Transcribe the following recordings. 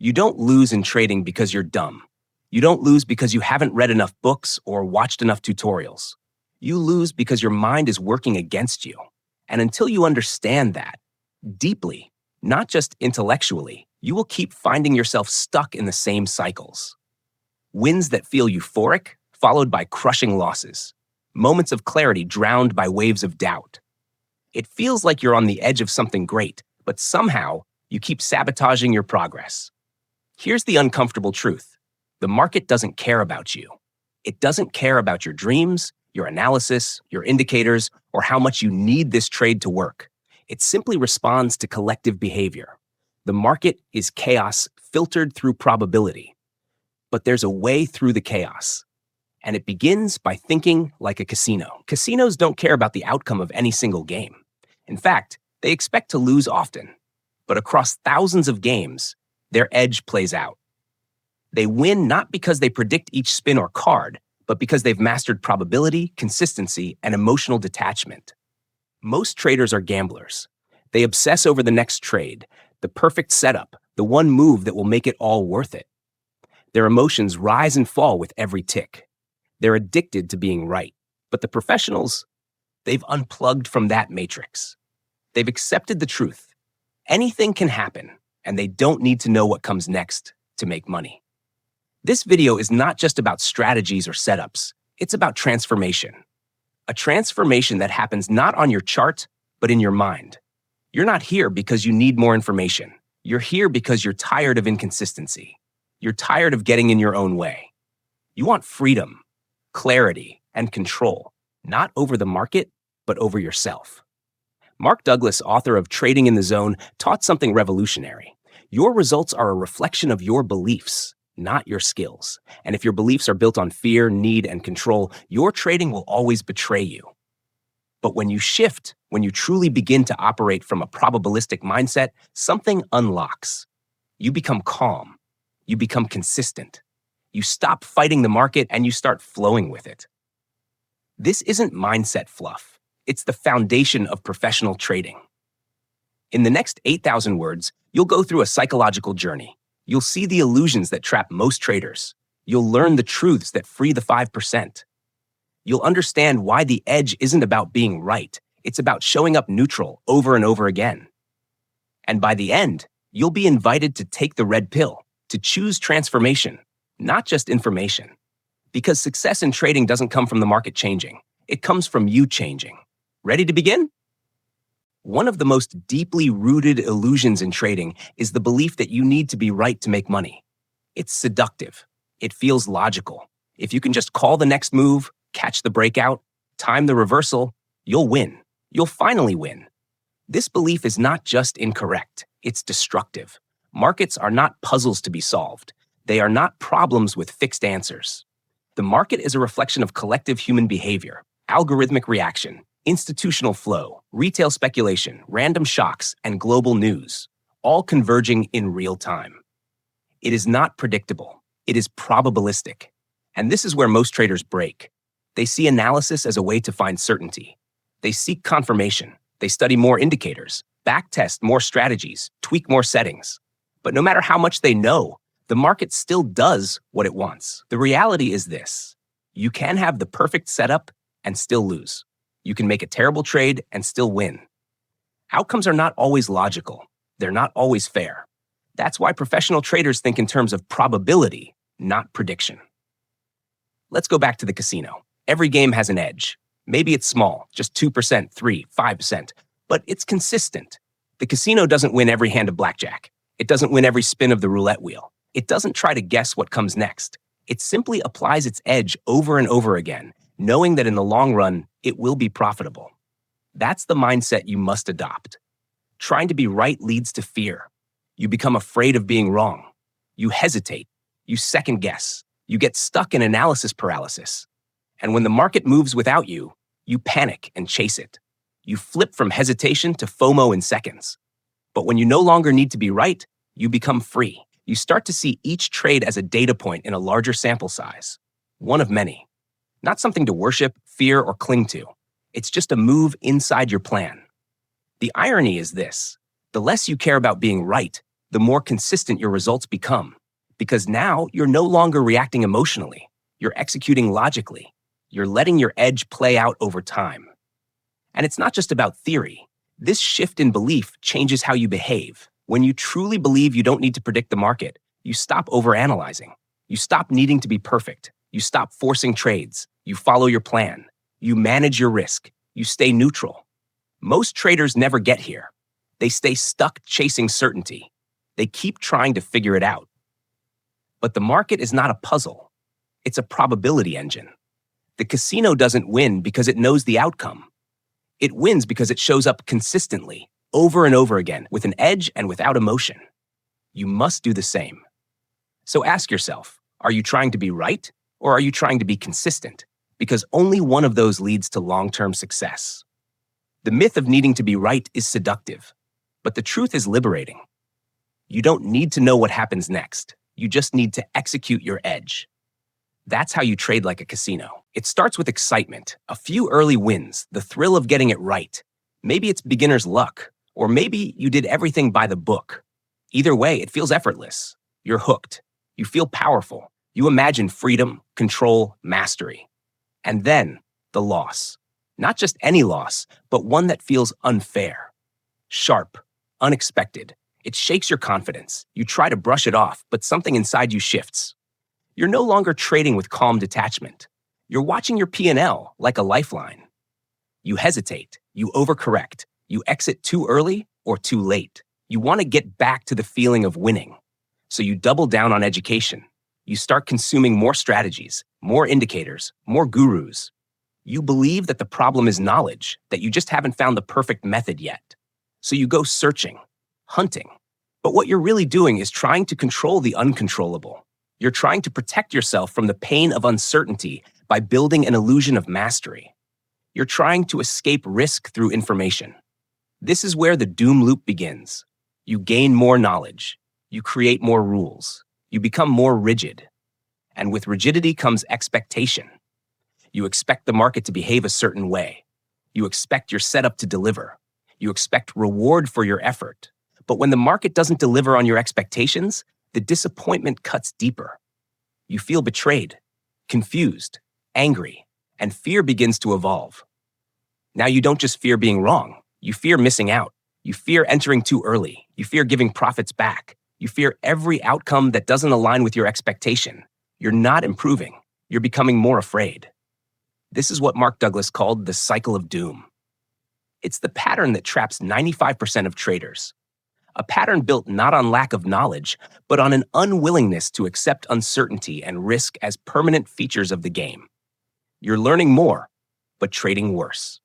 You don't lose in trading because you're dumb. You don't lose because you haven't read enough books or watched enough tutorials. You lose because your mind is working against you. And until you understand that deeply, not just intellectually, you will keep finding yourself stuck in the same cycles. Wins that feel euphoric, followed by crushing losses. Moments of clarity drowned by waves of doubt. It feels like you're on the edge of something great, but somehow you keep sabotaging your progress. Here's the uncomfortable truth. The market doesn't care about you. It doesn't care about your dreams, your analysis, your indicators, or how much you need this trade to work. It simply responds to collective behavior. The market is chaos filtered through probability. But there's a way through the chaos. And it begins by thinking like a casino. Casinos don't care about the outcome of any single game. In fact, they expect to lose often. But across thousands of games, their edge plays out. They win not because they predict each spin or card, but because they've mastered probability, consistency, and emotional detachment. Most traders are gamblers. They obsess over the next trade, the perfect setup, the one move that will make it all worth it. Their emotions rise and fall with every tick. They're addicted to being right. But the professionals, they've unplugged from that matrix. They've accepted the truth. Anything can happen, and they don't need to know what comes next to make money. This video is not just about strategies or setups. It's about transformation. A transformation that happens not on your chart, but in your mind. You're not here because you need more information. You're here because you're tired of inconsistency. You're tired of getting in your own way. You want freedom, clarity, and control, not over the market, but over yourself. Mark Douglas, author of Trading in the Zone, taught something revolutionary. Your results are a reflection of your beliefs, not your skills. And if your beliefs are built on fear, need, and control, your trading will always betray you. But when you shift, when you truly begin to operate from a probabilistic mindset, something unlocks. You become calm. You become consistent. You stop fighting the market and you start flowing with it. This isn't mindset fluff. It's the foundation of professional trading. In the next 8,000 words, you'll go through a psychological journey. You'll see the illusions that trap most traders. You'll learn the truths that free the 5%. You'll understand why the edge isn't about being right. It's about showing up neutral over and over again. And by the end, you'll be invited to take the red pill, to choose transformation, not just information. Because success in trading doesn't come from the market changing. It comes from you changing. Ready to begin? One of the most deeply rooted illusions in trading is the belief that you need to be right to make money. It's seductive. It feels logical. If you can just call the next move, catch the breakout, time the reversal, you'll win. You'll finally win. This belief is not just incorrect, it's destructive. Markets are not puzzles to be solved. They are not problems with fixed answers. The market is a reflection of collective human behavior, algorithmic reaction, institutional flow, retail speculation, random shocks, and global news, all converging in real time. It is not predictable. It is probabilistic. And this is where most traders break. They see analysis as a way to find certainty. They seek confirmation. They study more indicators, backtest more strategies, tweak more settings. But no matter how much they know, the market still does what it wants. The reality is this: you can have the perfect setup and still lose. You can make a terrible trade and still win. Outcomes are not always logical. They're not always fair. That's why professional traders think in terms of probability, not prediction. Let's go back to the casino. Every game has an edge. Maybe it's small, just 2%, 3%, 5%, but it's consistent. The casino doesn't win every hand of blackjack. It doesn't win every spin of the roulette wheel. It doesn't try to guess what comes next. It simply applies its edge over and over again, knowing that in the long run, it will be profitable. That's the mindset you must adopt. Trying to be right leads to fear. You become afraid of being wrong. You hesitate. You second guess. You get stuck in analysis paralysis. And when the market moves without you, you panic and chase it. You flip from hesitation to FOMO in seconds. But when you no longer need to be right, you become free. You start to see each trade as a data point in a larger sample size. One of many. Not something to worship, fear, or cling to. It's just a move inside your plan. The irony is this: the less you care about being right, the more consistent your results become. Because now you're no longer reacting emotionally. You're executing logically. You're letting your edge play out over time. And it's not just about theory. This shift in belief changes how you behave. When you truly believe you don't need to predict the market, you stop overanalyzing. You stop needing to be perfect. You stop forcing trades. You follow your plan. You manage your risk. You stay neutral. Most traders never get here. They stay stuck chasing certainty. They keep trying to figure it out. But the market is not a puzzle. It's a probability engine. The casino doesn't win because it knows the outcome. It wins because it shows up consistently, over and over again, with an edge and without emotion. You must do the same. So ask yourself, are you trying to be right, or are you trying to be consistent? Because only one of those leads to long-term success. The myth of needing to be right is seductive, but the truth is liberating. You don't need to know what happens next. You just need to execute your edge. That's how you trade like a casino. It starts with excitement, a few early wins, the thrill of getting it right. Maybe it's beginner's luck, or maybe you did everything by the book. Either way, it feels effortless. You're hooked. You feel powerful. You imagine freedom, control, mastery. And then, the loss. Not just any loss, but one that feels unfair. Sharp, unexpected. It shakes your confidence. You try to brush it off, but something inside you shifts. You're no longer trading with calm detachment. You're watching your P&L like a lifeline. You hesitate. You overcorrect. You exit too early or too late. You want to get back to the feeling of winning. So you double down on education. You start consuming more strategies, more indicators, more gurus. You believe that the problem is knowledge, that you just haven't found the perfect method yet. So you go searching, hunting. But what you're really doing is trying to control the uncontrollable. You're trying to protect yourself from the pain of uncertainty by building an illusion of mastery. You're trying to escape risk through information. This is where the doom loop begins. You gain more knowledge. You create more rules. You become more rigid. And with rigidity comes expectation. You expect the market to behave a certain way. You expect your setup to deliver. You expect reward for your effort. But when the market doesn't deliver on your expectations, the disappointment cuts deeper. You feel betrayed, confused, angry, and fear begins to evolve. Now you don't just fear being wrong. You fear missing out. You fear entering too early. You fear giving profits back. You fear every outcome that doesn't align with your expectation. You're not improving. You're becoming more afraid. This is what Mark Douglas called the cycle of doom. It's the pattern that traps 95% of traders. A pattern built not on lack of knowledge, but on an unwillingness to accept uncertainty and risk as permanent features of the game. You're learning more, but trading worse.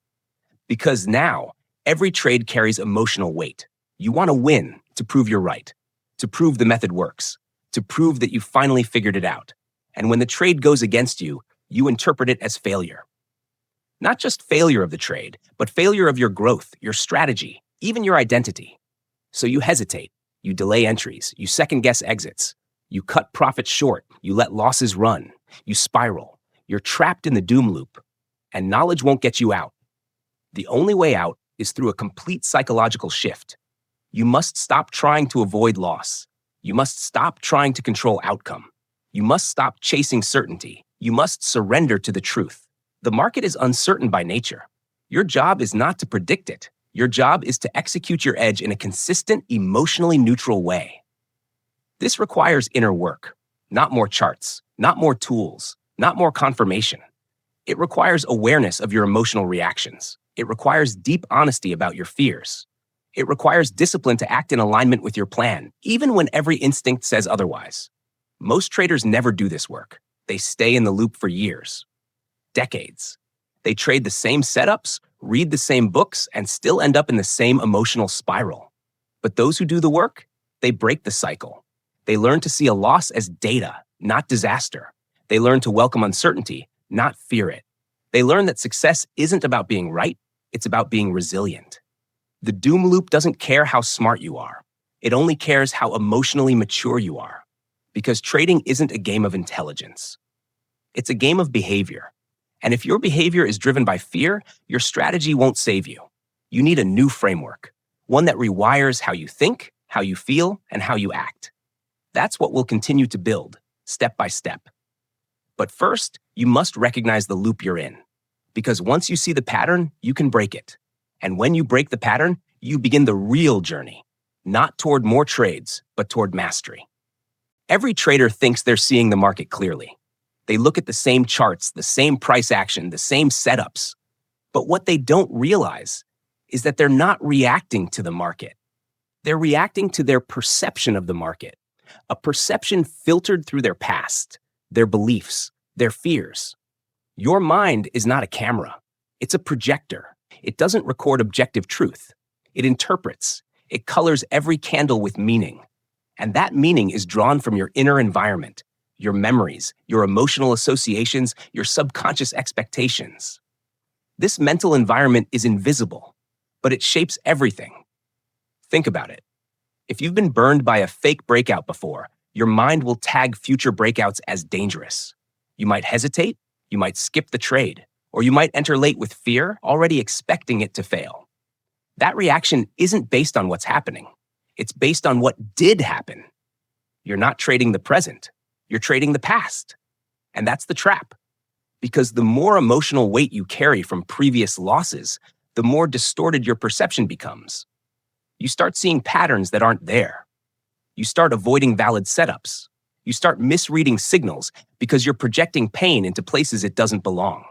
Because now, every trade carries emotional weight. You want to win to prove you're right, to prove the method works, to prove that you finally figured it out. And when the trade goes against you, you interpret it as failure. Not just failure of the trade, but failure of your growth, your strategy, even your identity. So you hesitate, you delay entries, you second-guess exits, you cut profits short, you let losses run, you spiral. You're trapped in the doom loop, and knowledge won't get you out. The only way out is through a complete psychological shift. You must stop trying to avoid loss. You must stop trying to control outcome. You must stop chasing certainty. You must surrender to the truth. The market is uncertain by nature. Your job is not to predict it. Your job is to execute your edge in a consistent, emotionally neutral way. This requires inner work, not more charts, not more tools, not more confirmation. It requires awareness of your emotional reactions. It requires deep honesty about your fears. It requires discipline to act in alignment with your plan, even when every instinct says otherwise. Most traders never do this work. They stay in the loop for years, decades. They trade the same setups, read the same books, and still end up in the same emotional spiral. But those who do the work, they break the cycle. They learn to see a loss as data, not disaster. They learn to welcome uncertainty, not fear it. They learn that success isn't about being right, it's about being resilient. The doom loop doesn't care how smart you are. It only cares how emotionally mature you are. Because trading isn't a game of intelligence. It's a game of behavior. And if your behavior is driven by fear, your strategy won't save you. You need a new framework, one that rewires how you think how you feel, and how you act. That's what we'll continue to build, step by step. But first, you must recognize the loop you're in. Because once you see the pattern, you can break it. And when you break the pattern, you begin the real journey, not toward more trades, but toward mastery. Every trader thinks they're seeing the market clearly. They look at the same charts, the same price action, the same setups. But what they don't realize is that they're not reacting to the market. They're reacting to their perception of the market, a perception filtered through their past, their beliefs, their fears. Your mind is not a camera. It's a projector. It doesn't record objective truth. It interprets. It colors every candle with meaning. And that meaning is drawn from your inner environment, your memories, your emotional associations, your subconscious expectations. This mental environment is invisible, but it shapes everything. Think about it. If you've been burned by a fake breakout before, your mind will tag future breakouts as dangerous. You might hesitate, you might skip the trade, or you might enter late with fear, already expecting it to fail. That reaction isn't based on what's happening. It's based on what did happen. You're not trading the present, you're trading the past. And that's the trap. Because the more emotional weight you carry from previous losses, the more distorted your perception becomes. You start seeing patterns that aren't there. You start avoiding valid setups. You start misreading signals because you're projecting pain into places it doesn't belong.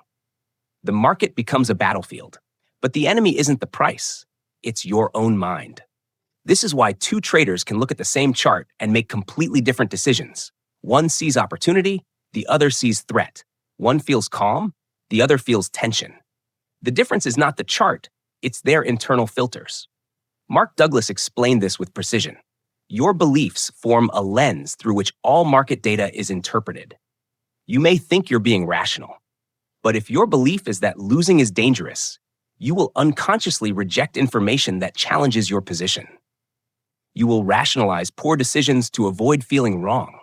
The market becomes a battlefield, but the enemy isn't the price. It's your own mind. This is why two traders can look at the same chart and make completely different decisions. One sees opportunity, the other sees threat. One feels calm, the other feels tension. The difference is not the chart, it's their internal filters. Mark Douglas explained this with precision. Your beliefs form a lens through which all market data is interpreted. You may think you're being rational, but if your belief is that losing is dangerous, you will unconsciously reject information that challenges your position. You will rationalize poor decisions to avoid feeling wrong.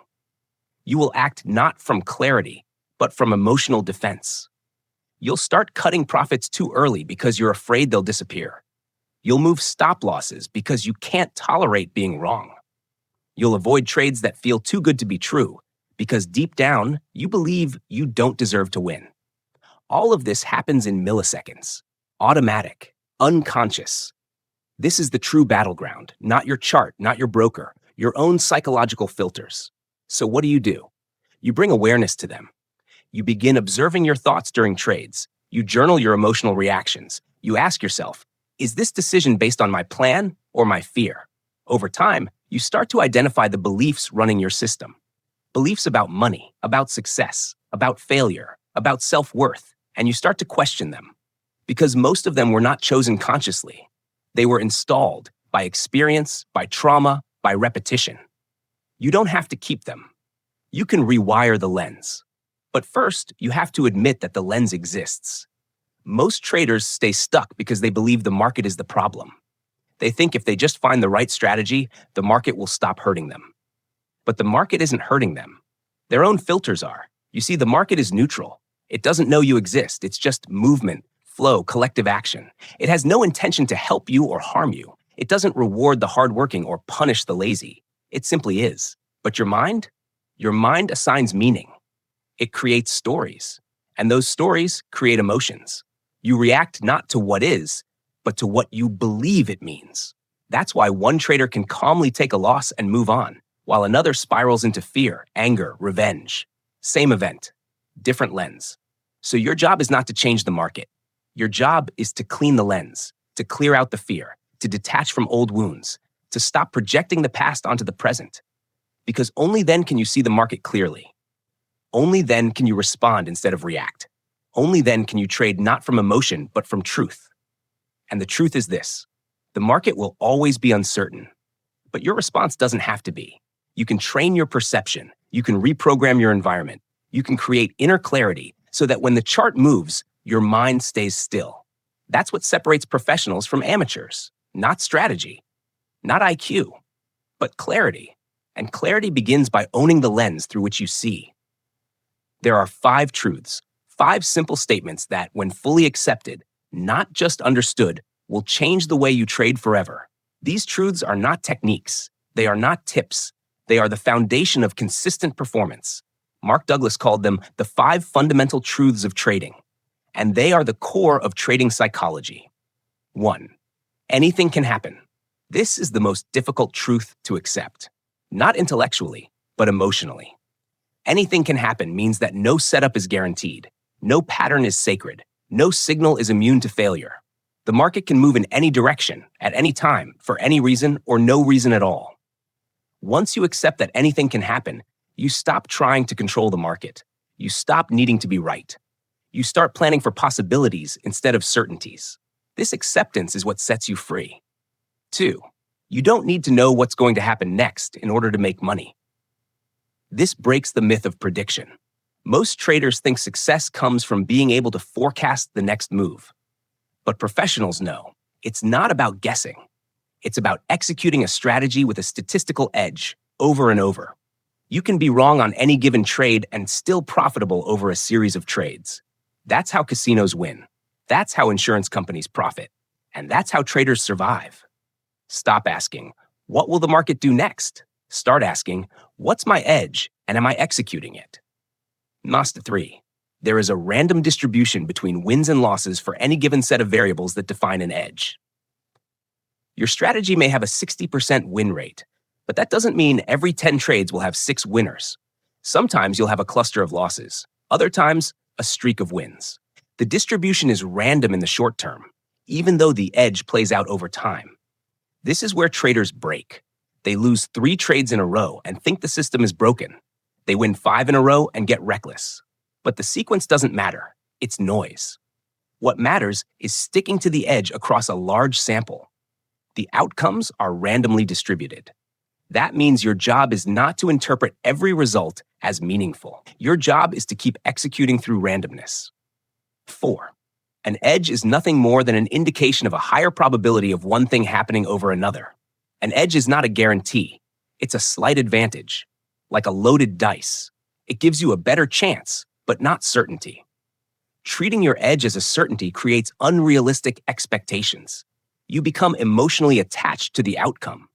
You will act not from clarity, but from emotional defense. You'll start cutting profits too early because you're afraid they'll disappear. You'll move stop losses because you can't tolerate being wrong. You'll avoid trades that feel too good to be true because deep down, you believe you don't deserve to win. All of this happens in milliseconds, automatic, unconscious. This is the true battleground, not your chart, not your broker, your own psychological filters. So what do? You bring awareness to them. You begin observing your thoughts during trades. You journal your emotional reactions. You ask yourself, is this decision based on my plan or my fear? Over time, you start to identify the beliefs running your system. Beliefs about money, about success, about failure, about self-worth, and you start to question them. Because most of them were not chosen consciously. They were installed by experience, by trauma, by repetition. You don't have to keep them. You can rewire the lens. But first, you have to admit that the lens exists. Most traders stay stuck because they believe the market is the problem. They think if they just find the right strategy, the market will stop hurting them. But the market isn't hurting them. Their own filters are. You see, the market is neutral. It doesn't know you exist. It's just movement, flow, collective action. It has no intention to help you or harm you. It doesn't reward the hardworking or punish the lazy. It simply is. But your mind? Your mind assigns meaning. It creates stories. And those stories create emotions. You react not to what is, but to what you believe it means. That's why one trader can calmly take a loss and move on, while another spirals into fear, anger, revenge. Same event, different lens. So your job is not to change the market. Your job is to clean the lens, to clear out the fear, to detach from old wounds, to stop projecting the past onto the present. Because only then can you see the market clearly. Only then can you respond instead of react. Only then can you trade not from emotion, but from truth. And the truth is this: the market will always be uncertain. But your response doesn't have to be. You can train your perception. You can reprogram your environment. You can create inner clarity so that when the chart moves, your mind stays still. That's what separates professionals from amateurs. Not strategy, not IQ, but clarity. And clarity begins by owning the lens through which you see. There are 5 truths, 5 simple statements that, when fully accepted, not just understood, will change the way you trade forever. These truths are not techniques. They are not tips. They are the foundation of consistent performance. Mark Douglas called them the 5 fundamental truths of trading, and they are the core of trading psychology. 1. Anything can happen. This is the most difficult truth to accept, not intellectually, but emotionally. Anything can happen means that no setup is guaranteed, no pattern is sacred, no signal is immune to failure. The market can move in any direction, at any time, for any reason or no reason at all. Once you accept that anything can happen, you stop trying to control the market. You stop needing to be right. You start planning for possibilities instead of certainties. This acceptance is what sets you free. 2. You don't need to know what's going to happen next in order to make money. This breaks the myth of prediction. Most traders think success comes from being able to forecast the next move. But professionals know it's not about guessing. It's about executing a strategy with a statistical edge over and over. You can be wrong on any given trade and still profitable over a series of trades. That's how casinos win. That's how insurance companies profit. And that's how traders survive. Stop asking, what will the market do next? Start asking, what's my edge and am I executing it? Masta 3. There is a random distribution between wins and losses for any given set of variables that define an edge. Your strategy may have a 60% win rate, but that doesn't mean every 10 trades will have 6 winners. Sometimes you'll have a cluster of losses, other times a streak of wins. The distribution is random in the short term, even though the edge plays out over time. This is where traders break. They lose 3 trades in a row and think the system is broken. They win 5 in a row and get reckless. But the sequence doesn't matter. It's noise. What matters is sticking to the edge across a large sample. The outcomes are randomly distributed. That means your job is not to interpret every result as meaningful. Your job is to keep executing through randomness. 4. An edge is nothing more than an indication of a higher probability of one thing happening over another. An edge is not a guarantee. It's a slight advantage, like a loaded dice. It gives you a better chance, but not certainty. Treating your edge as a certainty creates unrealistic expectations. You become emotionally attached to the outcome.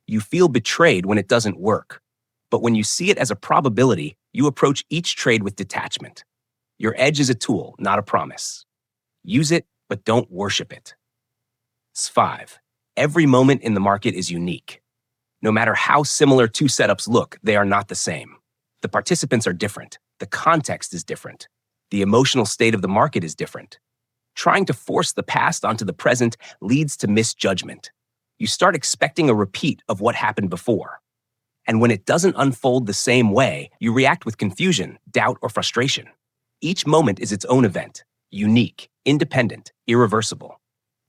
You feel betrayed when it doesn't work. But when you see it as a probability, you approach each trade with detachment. Your edge is a tool, not a promise. Use it, but don't worship it. 5. Every moment in the market is unique. No matter how similar 2 setups look, they are not the same. The participants are different. The context is different. The emotional state of the market is different. Trying to force the past onto the present leads to misjudgment. You start expecting a repeat of what happened before. And when it doesn't unfold the same way, you react with confusion, doubt, or frustration. Each moment is its own event, unique, independent, irreversible.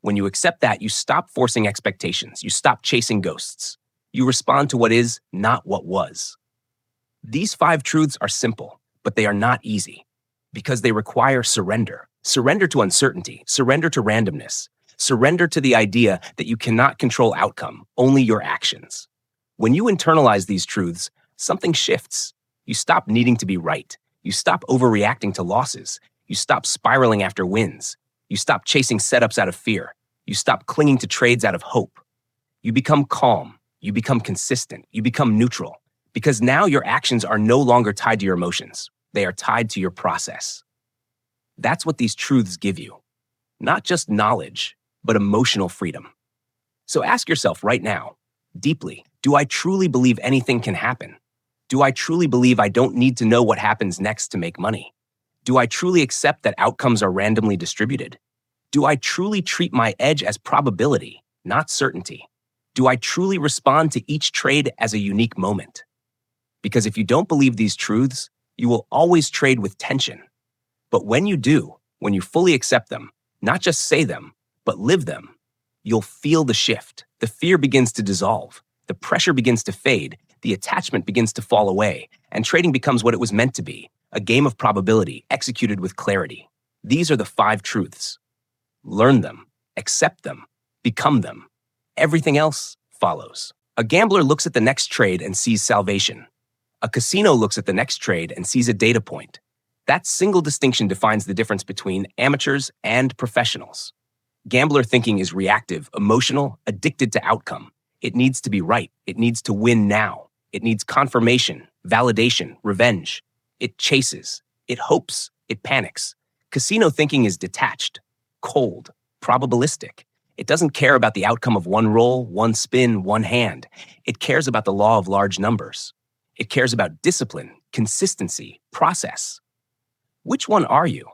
When you accept that, you stop forcing expectations. You stop chasing ghosts. You respond to what is, not what was. These 5 truths are simple, but they are not easy because they require surrender. Surrender to uncertainty, surrender to randomness, surrender to the idea that you cannot control outcome, only your actions. When you internalize these truths, something shifts. You stop needing to be right. You stop overreacting to losses. You stop spiraling after wins. You stop chasing setups out of fear. You stop clinging to trades out of hope. You become calm. You become consistent. You become neutral. Because now your actions are no longer tied to your emotions. They are tied to your process. That's what these truths give you. Not just knowledge, but emotional freedom. So ask yourself right now, deeply, do I truly believe anything can happen? Do I truly believe I don't need to know what happens next to make money? Do I truly accept that outcomes are randomly distributed? Do I truly treat my edge as probability, not certainty? Do I truly respond to each trade as a unique moment? Because if you don't believe these truths, you will always trade with tension. But when you do, when you fully accept them, not just say them, but live them, you'll feel the shift. The fear begins to dissolve. The pressure begins to fade. The attachment begins to fall away. And trading becomes what it was meant to be, a game of probability executed with clarity. These are the 5 truths. Learn them, accept them, become them. Everything else follows. A gambler looks at the next trade and sees salvation. A casino looks at the next trade and sees a data point. That single distinction defines the difference between amateurs and professionals. Gambler thinking is reactive, emotional, addicted to outcome. It needs to be right. It needs to win now. It needs confirmation, validation, revenge. It chases. It hopes. It panics. Casino thinking is detached, cold, probabilistic. It doesn't care about the outcome of one roll, one spin, one hand. It cares about the law of large numbers. It cares about discipline, consistency, process. Which one are you?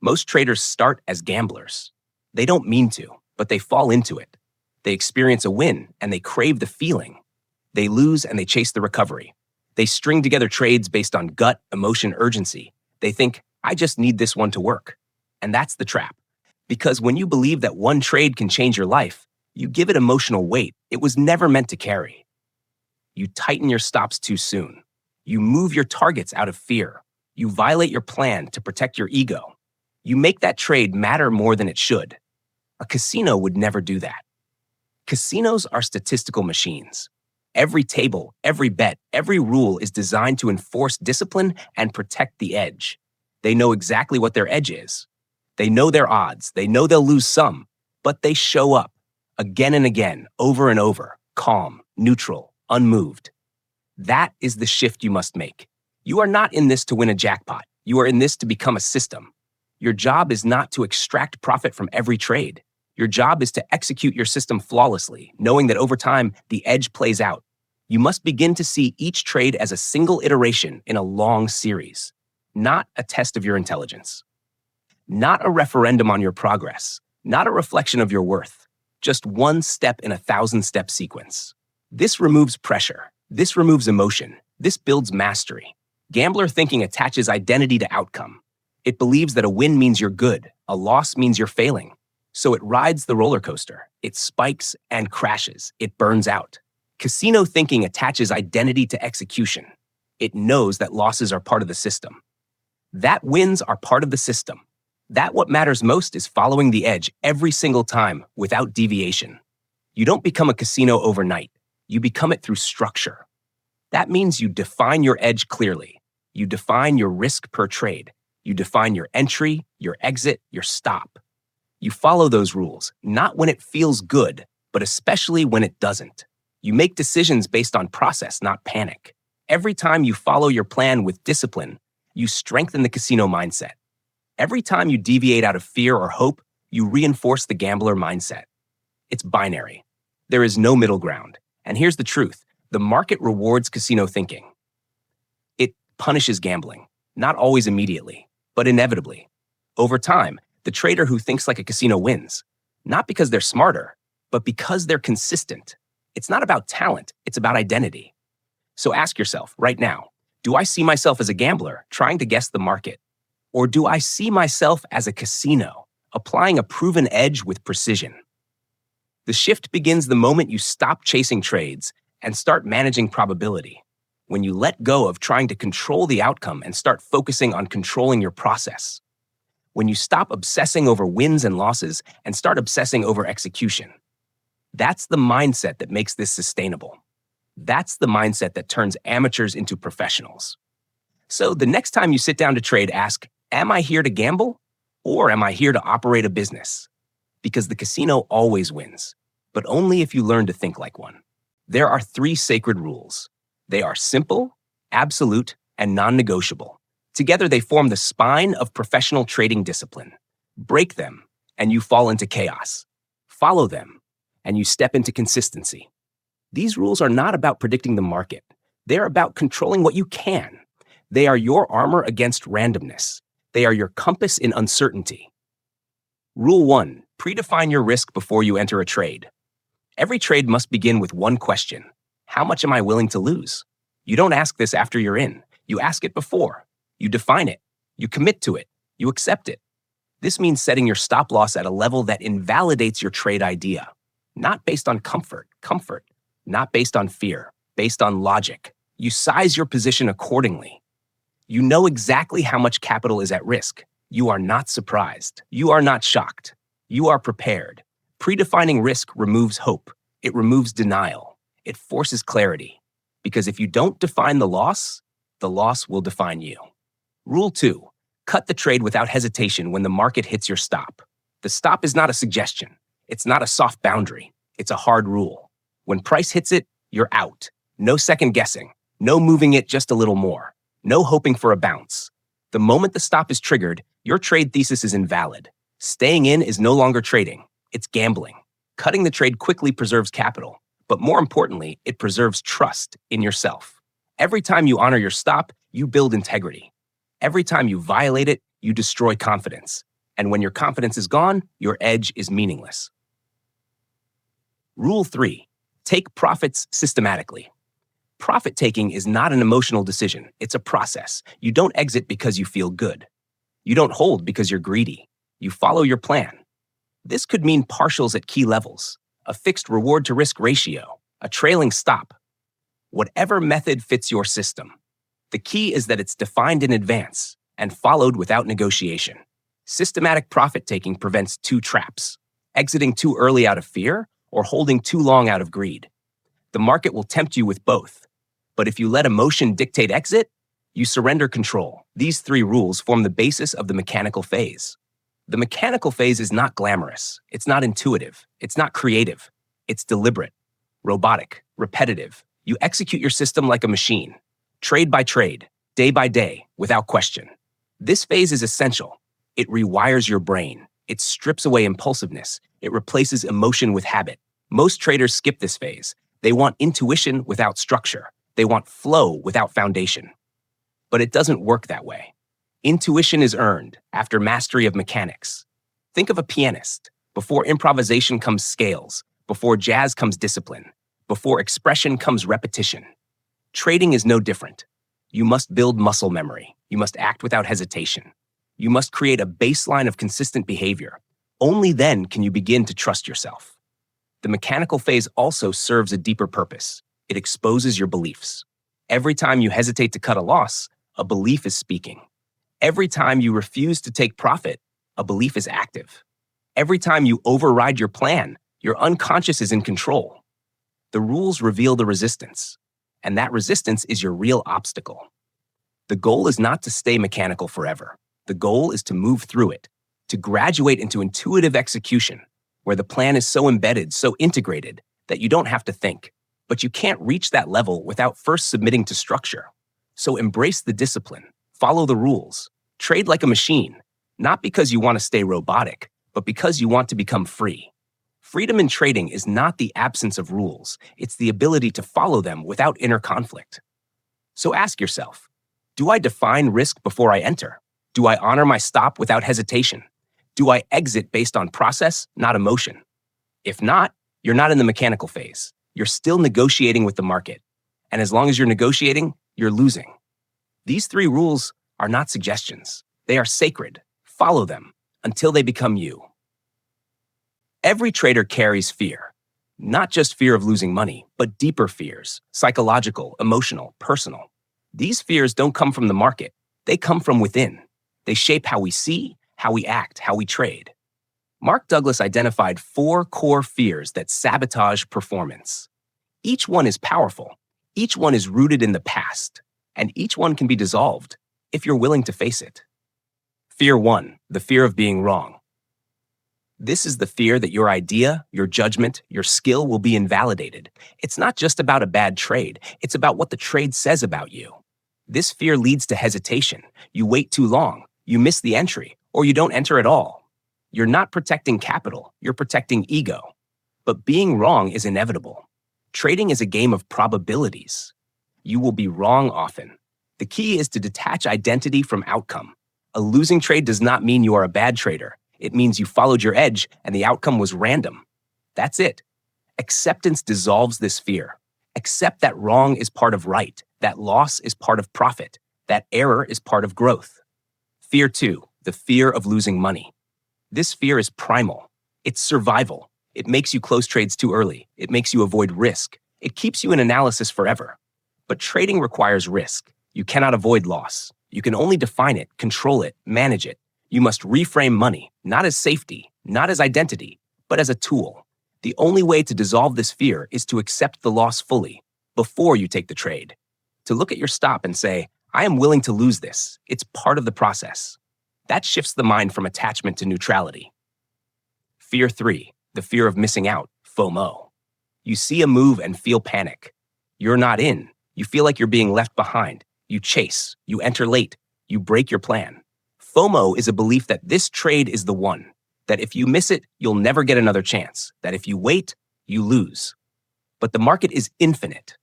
Most traders start as gamblers. They don't mean to, but they fall into it. They experience a win and they crave the feeling. They lose and they chase the recovery. They string together trades based on gut, emotion, urgency. They think, I just need this one to work. And that's the trap. Because when you believe that one trade can change your life, you give it emotional weight it was never meant to carry. You tighten your stops too soon. You move your targets out of fear. You violate your plan to protect your ego. You make that trade matter more than it should. A casino would never do that. Casinos are statistical machines. Every table, every bet, every rule is designed to enforce discipline and protect the edge. They know exactly what their edge is. They know their odds. They know they'll lose some, but they show up again and again, over and over, calm, neutral, unmoved. That is the shift you must make. You are not in this to win a jackpot. You are in this to become a system. Your job is not to extract profit from every trade. Your job is to execute your system flawlessly, knowing that over time, the edge plays out. You must begin to see each trade as a single iteration in a long series, not a test of your intelligence, not a referendum on your progress, not a reflection of your worth, just one step in a 1,000-step sequence. This removes pressure. This removes emotion. This builds mastery. Gambler thinking attaches identity to outcome. It believes that a win means you're good, a loss means you're failing. So it rides the roller coaster. It spikes and crashes. It burns out. Casino thinking attaches identity to execution. It knows that losses are part of the system. That wins are part of the system. That what matters most is following the edge every single time without deviation. You don't become a casino overnight. You become it through structure. That means you define your edge clearly. You define your risk per trade. You define your entry, your exit, your stop. You follow those rules, not when it feels good, but especially when it doesn't. You make decisions based on process, not panic. Every time you follow your plan with discipline, you strengthen the casino mindset. Every time you deviate out of fear or hope, you reinforce the gambler mindset. It's binary. There is no middle ground. And here's the truth. The market rewards casino thinking. It punishes gambling, not always immediately, but inevitably. Over time, the trader who thinks like a casino wins, not because they're smarter, but because they're consistent. It's not about talent, it's about identity. So ask yourself right now, do I see myself as a gambler trying to guess the market? Or do I see myself as a casino, applying a proven edge with precision? The shift begins the moment you stop chasing trades and start managing probability. When you let go of trying to control the outcome and start focusing on controlling your process. When you stop obsessing over wins and losses and start obsessing over execution. That's the mindset that makes this sustainable. That's the mindset that turns amateurs into professionals. So the next time you sit down to trade, ask, am I here to gamble or am I here to operate a business? Because the casino always wins, but only if you learn to think like one. There are 3 sacred rules. They are simple, absolute, and non-negotiable. Together, they form the spine of professional trading discipline. Break them, and you fall into chaos. Follow them, and you step into consistency. These rules are not about predicting the market. They're about controlling what you can. They are your armor against randomness. They are your compass in uncertainty. Rule 1, predefine your risk before you enter a trade. Every trade must begin with one question. How much am I willing to lose? You don't ask this after you're in. You ask it before. You define it. You commit to it. You accept it. This means setting your stop loss at a level that invalidates your trade idea. Not based on comfort, not based on fear, based on logic. You size your position accordingly. You know exactly how much capital is at risk. You are not surprised. You are not shocked. You are prepared. Predefining risk removes hope. It removes denial. It forces clarity. Because if you don't define the loss will define you. Rule 2, cut the trade without hesitation when the market hits your stop. The stop is not a suggestion. It's not a soft boundary. It's a hard rule. When price hits it, you're out. No second guessing. No moving it just a little more. No hoping for a bounce. The moment the stop is triggered, your trade thesis is invalid. Staying in is no longer trading. It's gambling. Cutting the trade quickly preserves capital, but more importantly, it preserves trust in yourself. Every time you honor your stop, you build integrity. Every time you violate it, you destroy confidence. And when your confidence is gone, your edge is meaningless. Rule 3. Take profits systematically. Profit taking is not an emotional decision. It's a process. You don't exit because you feel good. You don't hold because you're greedy. You follow your plan. This could mean partials at key levels, a fixed reward to risk ratio, a trailing stop. Whatever method fits your system. The key is that it's defined in advance and followed without negotiation. Systematic profit taking prevents two traps: exiting too early out of fear or holding too long out of greed. The market will tempt you with both. But if you let emotion dictate exit, you surrender control. These 3 rules form the basis of the mechanical phase. The mechanical phase is not glamorous. It's not intuitive. It's not creative. It's deliberate, robotic, repetitive. You execute your system like a machine, trade by trade, day by day, without question. This phase is essential. It rewires your brain. It strips away impulsiveness. It replaces emotion with habit. Most traders skip this phase. They want intuition without structure. They want flow without foundation. But it doesn't work that way. Intuition is earned after mastery of mechanics. Think of a pianist. Before improvisation comes scales. Before jazz comes discipline. Before expression comes repetition. Trading is no different. You must build muscle memory. You must act without hesitation. You must create a baseline of consistent behavior. Only then can you begin to trust yourself. The mechanical phase also serves a deeper purpose. It exposes your beliefs. Every time you hesitate to cut a loss, a belief is speaking. Every time you refuse to take profit, a belief is active. Every time you override your plan, your unconscious is in control. The rules reveal the resistance, and that resistance is your real obstacle. The goal is not to stay mechanical forever. The goal is to move through it, to graduate into intuitive execution, where the plan is so embedded, so integrated, that you don't have to think. But you can't reach that level without first submitting to structure. So embrace the discipline, follow the rules, trade like a machine, not because you want to stay robotic, but because you want to become free. Freedom in trading is not the absence of rules. It's the ability to follow them without inner conflict. So ask yourself, do I define risk before I enter? Do I honor my stop without hesitation? Do I exit based on process, not emotion? If not, you're not in the mechanical phase. You're still negotiating with the market. And as long as you're negotiating, you're losing. These 3 rules are not suggestions. They are sacred. Follow them until they become you. Every trader carries fear. Not just fear of losing money, but deeper fears: psychological, emotional, personal. These fears don't come from the market. They come from within. They shape how we see, how we act, how we trade. Mark Douglas identified 4 core fears that sabotage performance. Each one is powerful. Each one is rooted in the past. And each one can be dissolved if you're willing to face it. Fear 1, the fear of being wrong. This is the fear that your idea, your judgment, your skill will be invalidated. It's not just about a bad trade. It's about what the trade says about you. This fear leads to hesitation. You wait too long. You miss the entry, or you don't enter at all. You're not protecting capital, you're protecting ego. But being wrong is inevitable. Trading is a game of probabilities. You will be wrong often. The key is to detach identity from outcome. A losing trade does not mean you are a bad trader. It means you followed your edge and the outcome was random. That's it. Acceptance dissolves this fear. Accept that wrong is part of right, that loss is part of profit, that error is part of growth. Fear 2, the fear of losing money. This fear is primal. It's survival. It makes you close trades too early. It makes you avoid risk. It keeps you in analysis forever. But trading requires risk. You cannot avoid loss. You can only define it, control it, manage it. You must reframe money, not as safety, not as identity, but as a tool. The only way to dissolve this fear is to accept the loss fully, before you take the trade. To look at your stop and say, I am willing to lose this. It's part of the process. That shifts the mind from attachment to neutrality. Fear 3, the fear of missing out, FOMO. You see a move and feel panic. You're not in. You feel like you're being left behind. You chase. You enter late. You break your plan. FOMO is a belief that this trade is the one, that if you miss it, you'll never get another chance, that if you wait, you lose. But the market is infinite.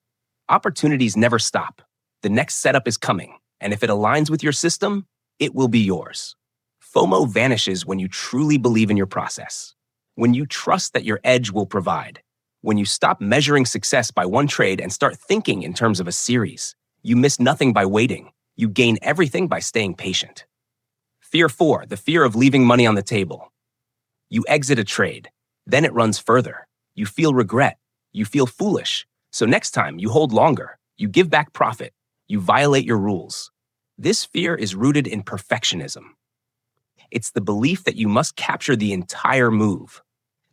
Opportunities never stop. The next setup is coming, and if it aligns with your system, it will be yours. FOMO vanishes when you truly believe in your process, when you trust that your edge will provide, when you stop measuring success by one trade and start thinking in terms of a series. You miss nothing by waiting. You gain everything by staying patient. Fear 4, the fear of leaving money on the table. You exit a trade, then it runs further. You feel regret. You feel foolish. So next time, you hold longer. You give back profit. You violate your rules. This fear is rooted in perfectionism. It's the belief that you must capture the entire move,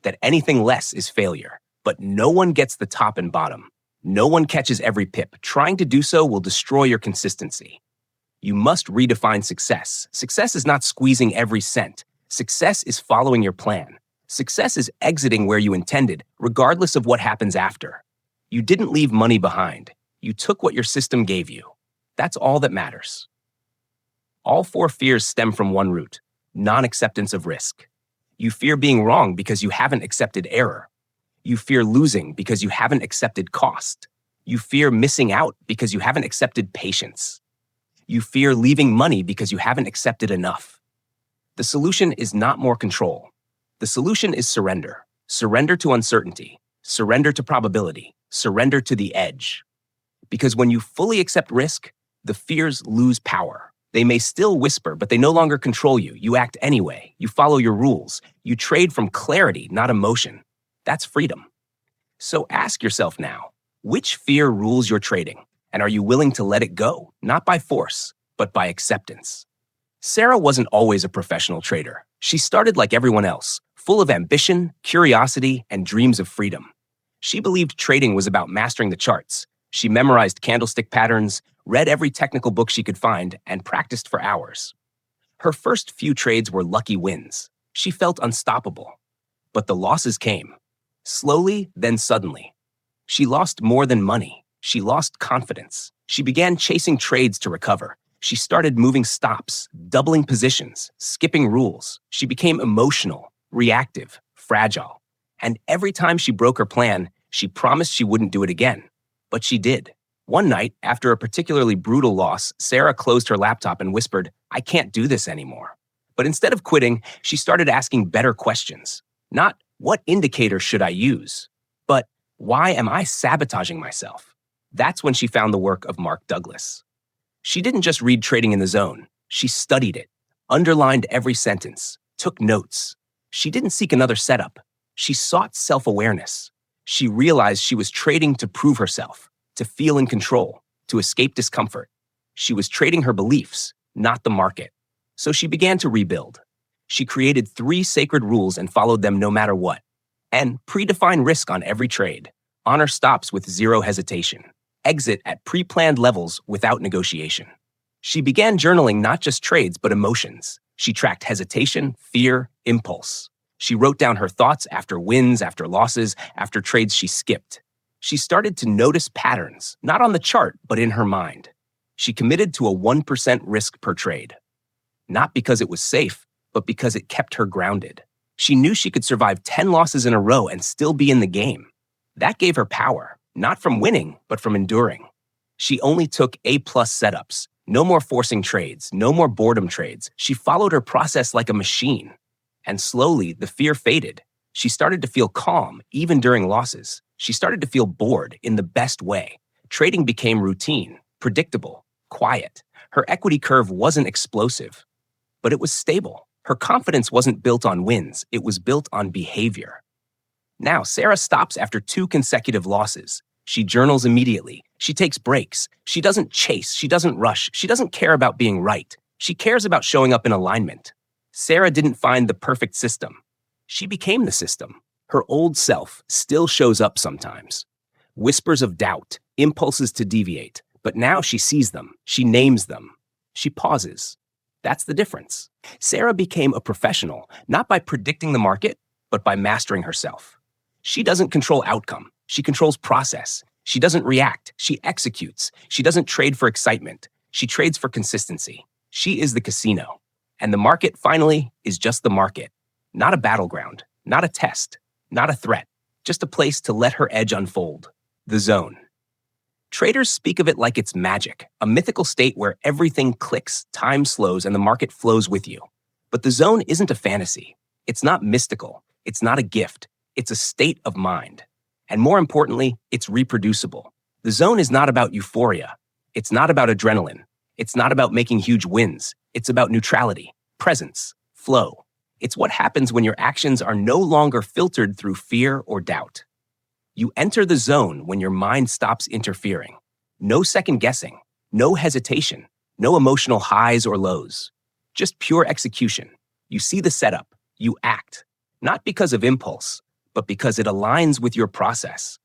that anything less is failure, but no one gets the top and bottom. No one catches every pip. Trying to do so will destroy your consistency. You must redefine success. Success is not squeezing every cent. Success is following your plan. Success is exiting where you intended, regardless of what happens after. You didn't leave money behind. You took what your system gave you. That's all that matters. All 4 fears stem from one root: non-acceptance of risk. You fear being wrong because you haven't accepted error. You fear losing because you haven't accepted cost. You fear missing out because you haven't accepted patience. You fear leaving money because you haven't accepted enough. The solution is not more control. The solution is surrender. Surrender to uncertainty. Surrender to probability. Surrender to the edge. Because when you fully accept risk, the fears lose power. They may still whisper, but they no longer control you. You act anyway. You follow your rules. You trade from clarity, not emotion. That's freedom. So ask yourself now, which fear rules your trading? And are you willing to let it go? Not by force, but by acceptance. Sarah wasn't always a professional trader. She started like everyone else, full of ambition, curiosity, and dreams of freedom. She believed trading was about mastering the charts. She memorized candlestick patterns, read every technical book she could find, and practiced for hours. Her first few trades were lucky wins. She felt unstoppable. But the losses came. Slowly, then suddenly. She lost more than money. She lost confidence. She began chasing trades to recover. She started moving stops, doubling positions, skipping rules. She became emotional, reactive, fragile. And every time she broke her plan, she promised she wouldn't do it again. But she did. One night, after a particularly brutal loss, Sarah closed her laptop and whispered, "I can't do this anymore." But instead of quitting, she started asking better questions. Not, "What indicator should I use?" but, "Why am I sabotaging myself?" That's when she found the work of Mark Douglas. She didn't just read Trading in the Zone. She studied it, underlined every sentence, took notes. She didn't seek another setup. She sought self-awareness. She realized she was trading to prove herself, to feel in control, to escape discomfort. She was trading her beliefs, not the market. So she began to rebuild. She created 3 sacred rules and followed them no matter what. And predefine risk on every trade. Honor stops with 0 hesitation. Exit at pre-planned levels without negotiation. She began journaling not just trades, but emotions. She tracked hesitation, fear, impulse. She wrote down her thoughts after wins, after losses, after trades she skipped. She started to notice patterns, not on the chart, but in her mind. She committed to a 1% risk per trade. Not because it was safe, but because it kept her grounded. She knew she could survive 10 losses in a row and still be in the game. That gave her power, not from winning, but from enduring. She only took A-plus setups. No more forcing trades, no more boredom trades. She followed her process like a machine. And slowly, the fear faded. She started to feel calm, even during losses. She started to feel bored in the best way. Trading became routine, predictable, quiet. Her equity curve wasn't explosive, but it was stable. Her confidence wasn't built on wins. It was built on behavior. Now, Sarah stops after 2 consecutive losses. She journals immediately. She takes breaks. She doesn't chase. She doesn't rush. She doesn't care about being right. She cares about showing up in alignment. Sarah didn't find the perfect system. She became the system. Her old self still shows up sometimes. Whispers of doubt, impulses to deviate. But now she sees them. She names them. She pauses. That's the difference. Sarah became a professional, not by predicting the market, but by mastering herself. She doesn't control outcome. She controls process. She doesn't react. She executes. She doesn't trade for excitement. She trades for consistency. She is the casino. And the market, finally, is just the market. Not a battleground, not a test, not a threat, just a place to let her edge unfold. The zone. Traders speak of it like it's magic, a mythical state where everything clicks, time slows, and the market flows with you. But the zone isn't a fantasy. It's not mystical. It's not a gift. It's a state of mind. And more importantly, it's reproducible. The zone is not about euphoria. It's not about adrenaline. It's not about making huge wins. It's about neutrality, presence, flow. It's what happens when your actions are no longer filtered through fear or doubt. You enter the zone when your mind stops interfering. No second guessing, no hesitation, no emotional highs or lows. Just pure execution. You see the setup, you act, not because of impulse, but because it aligns with your process.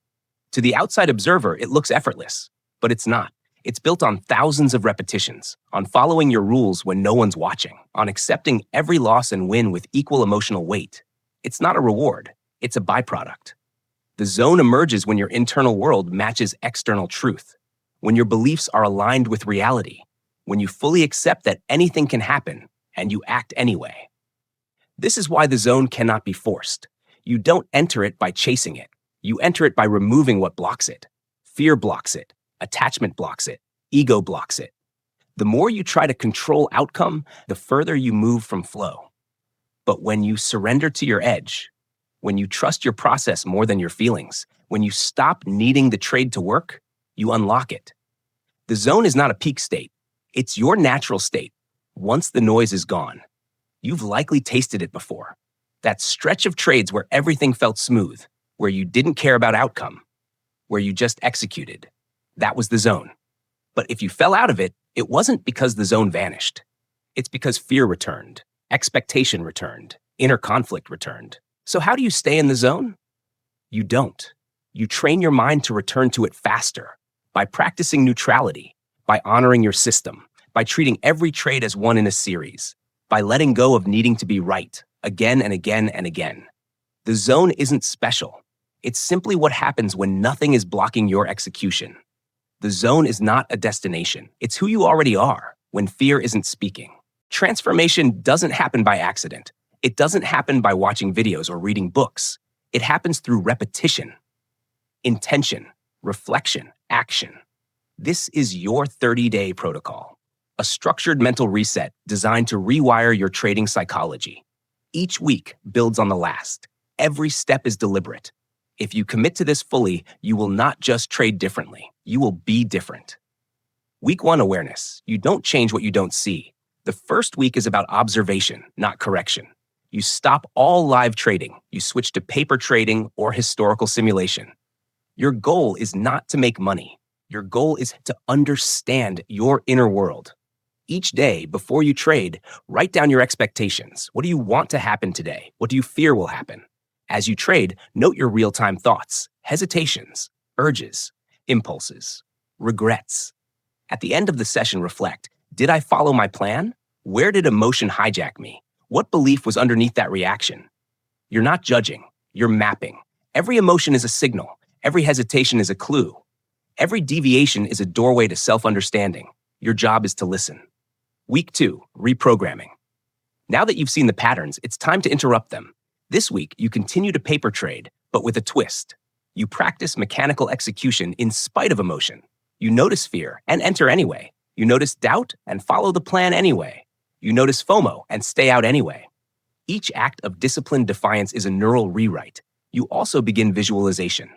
To the outside observer, it looks effortless, but it's not. It's built on thousands of repetitions, on following your rules when no one's watching, on accepting every loss and win with equal emotional weight. It's not a reward, it's a byproduct. The zone emerges when your internal world matches external truth, when your beliefs are aligned with reality, when you fully accept that anything can happen and you act anyway. This is why the zone cannot be forced. You don't enter it by chasing it. You enter it by removing what blocks it. Fear blocks it. Attachment blocks it. Ego blocks it. The more you try to control outcome, the further you move from flow. But when you surrender to your edge, when you trust your process more than your feelings, when you stop needing the trade to work, you unlock it. The zone is not a peak state. It's your natural state. Once the noise is gone, you've likely tasted it before. That stretch of trades where everything felt smooth, where you didn't care about outcome, where you just executed. That was the zone. But if you fell out of it, it wasn't because the zone vanished. It's because fear returned, expectation returned, inner conflict returned. So how do you stay in the zone? You don't. You train your mind to return to it faster, by practicing neutrality, by honoring your system, by treating every trade as one in a series, by letting go of needing to be right, again and again and again. The zone isn't special. It's simply what happens when nothing is blocking your execution. The zone is not a destination. It's who you already are when fear isn't speaking. Transformation doesn't happen by accident. It doesn't happen by watching videos or reading books. It happens through repetition, intention, reflection, action. This is your 30-day protocol, a structured mental reset designed to rewire your trading psychology. Each week builds on the last. Every step is deliberate. If you commit to this fully, you will not just trade differently. You will be different. Week 1, awareness. You don't change what you don't see. The first week is about observation, not correction. You stop all live trading. You switch to paper trading or historical simulation. Your goal is not to make money. Your goal is to understand your inner world. Each day, before you trade, write down your expectations. What do you want to happen today? What do you fear will happen? As you trade, note your real-time thoughts, hesitations, urges, impulses, regrets. At the end of the session, reflect. Did I follow my plan? Where did emotion hijack me? What belief was underneath that reaction? You're not judging, you're mapping. Every emotion is a signal. Every hesitation is a clue. Every deviation is a doorway to self-understanding. Your job is to listen. Week 2, reprogramming. Now that you've seen the patterns, it's time to interrupt them. This week, you continue to paper trade, but with a twist. You practice mechanical execution in spite of emotion. You notice fear and enter anyway. You notice doubt and follow the plan anyway. You notice FOMO and stay out anyway. Each act of disciplined defiance is a neural rewrite. You also begin visualization.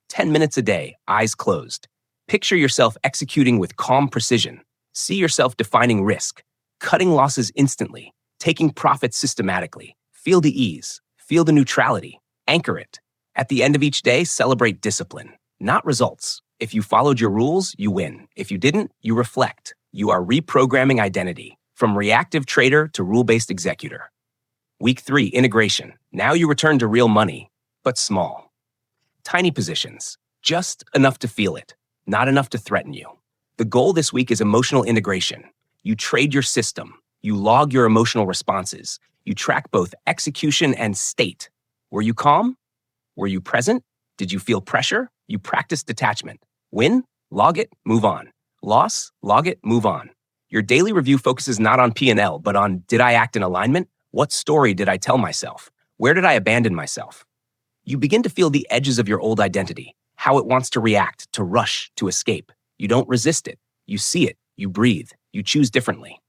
10 minutes a day, eyes closed. Picture yourself executing with calm precision. See yourself defining risk, cutting losses instantly, taking profits systematically. Feel the ease, feel the neutrality, anchor it. At the end of each day, celebrate discipline, not results. If you followed your rules, you win. If you didn't, you reflect. You are reprogramming identity, from reactive trader to rule-based executor. Week 3, integration. Now you return to real money, but small. Tiny positions, just enough to feel it, not enough to threaten you. The goal this week is emotional integration. You trade your system. You log your emotional responses. You track both execution and state. Were you calm? Were you present? Did you feel pressure? You practiced detachment. Win? Log it, move on. Loss? Log it, move on. Your daily review focuses not on P&L, but on, did I act in alignment? What story did I tell myself? Where did I abandon myself? You begin to feel the edges of your old identity, how it wants to react, to rush, to escape. You don't resist it. You see it. You breathe. You choose differently.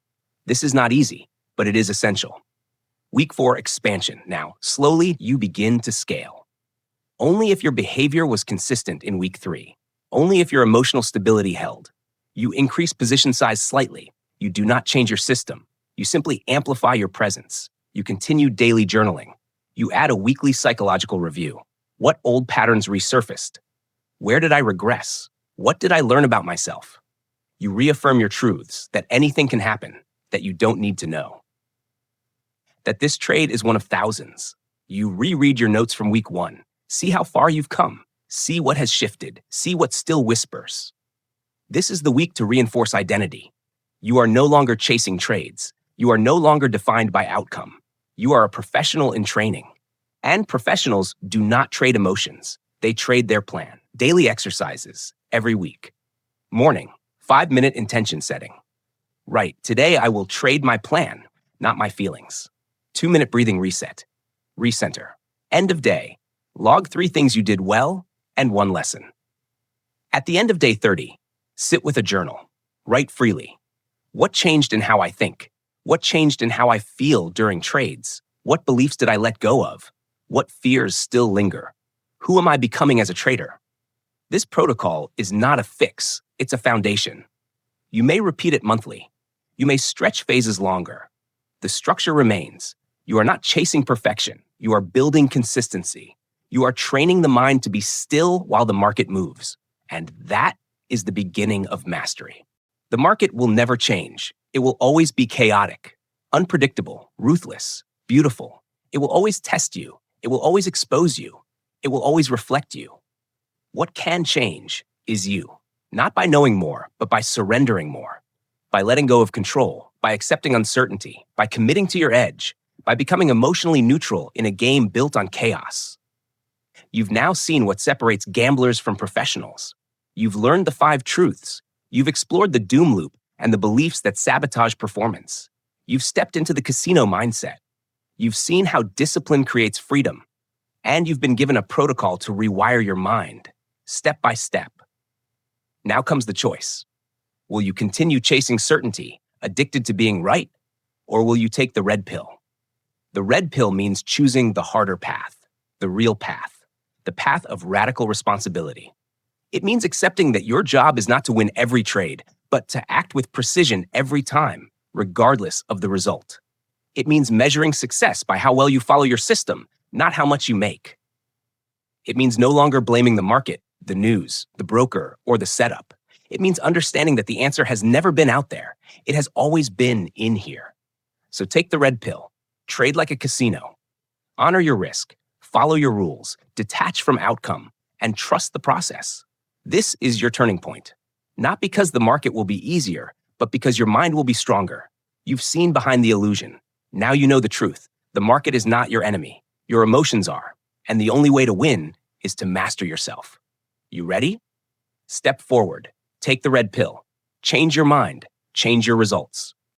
This is not easy, but it is essential. Week 4, expansion. Now, slowly, you begin to scale. Only if your behavior was consistent in week 3. Only if your emotional stability held. You increase position size slightly. You do not change your system. You simply amplify your presence. You continue daily journaling. You add a weekly psychological review. What old patterns resurfaced? Where did I regress? What did I learn about myself? You reaffirm your truths, that anything can happen, that you don't need to know. That this trade is one of thousands. You reread your notes from week 1. See how far you've come. See what has shifted. See what still whispers. This is the week to reinforce identity. You are no longer chasing trades. You are no longer defined by outcome. You are a professional in training. And professionals do not trade emotions. They trade their plan. Daily exercises, every week. Morning, 5-minute intention setting. Right, today I will trade my plan, not my feelings. 2-minute breathing reset. Recenter. End of day. Log 3 things you did well and 1 lesson. At the end of day 30, sit with a journal. Write freely. What changed in how I think? What changed in how I feel during trades? What beliefs did I let go of? What fears still linger? Who am I becoming as a trader? This protocol is not a fix, it's a foundation. You may repeat it monthly. You may stretch phases longer. The structure remains. You are not chasing perfection. You are building consistency. You are training the mind to be still while the market moves. And that is the beginning of mastery. The market will never change. It will always be chaotic, unpredictable, ruthless, beautiful. It will always test you. It will always expose you. It will always reflect you. What can change is you, not by knowing more, but by surrendering more, by letting go of control, by accepting uncertainty, by committing to your edge, by becoming emotionally neutral in a game built on chaos. You've now seen what separates gamblers from professionals. You've learned the 5 truths. You've explored the doom loop and the beliefs that sabotage performance. You've stepped into the casino mindset. You've seen how discipline creates freedom. And you've been given a protocol to rewire your mind, step by step. Now comes the choice. Will you continue chasing certainty, addicted to being right? Or will you take the red pill? The red pill means choosing the harder path, the real path, the path of radical responsibility. It means accepting that your job is not to win every trade, but to act with precision every time, regardless of the result. It means measuring success by how well you follow your system, not how much you make. It means no longer blaming the market, the news, the broker, or the setup. It means understanding that the answer has never been out there. It has always been in here. So take the red pill. Trade like a casino. Honor your risk. Follow your rules. Detach from outcome. And trust the process. This is your turning point. Not because the market will be easier, but because your mind will be stronger. You've seen behind the illusion. Now you know the truth. The market is not your enemy. Your emotions are. And the only way to win is to master yourself. You ready? Step forward. Take the red pill. Change your mind. Change your results.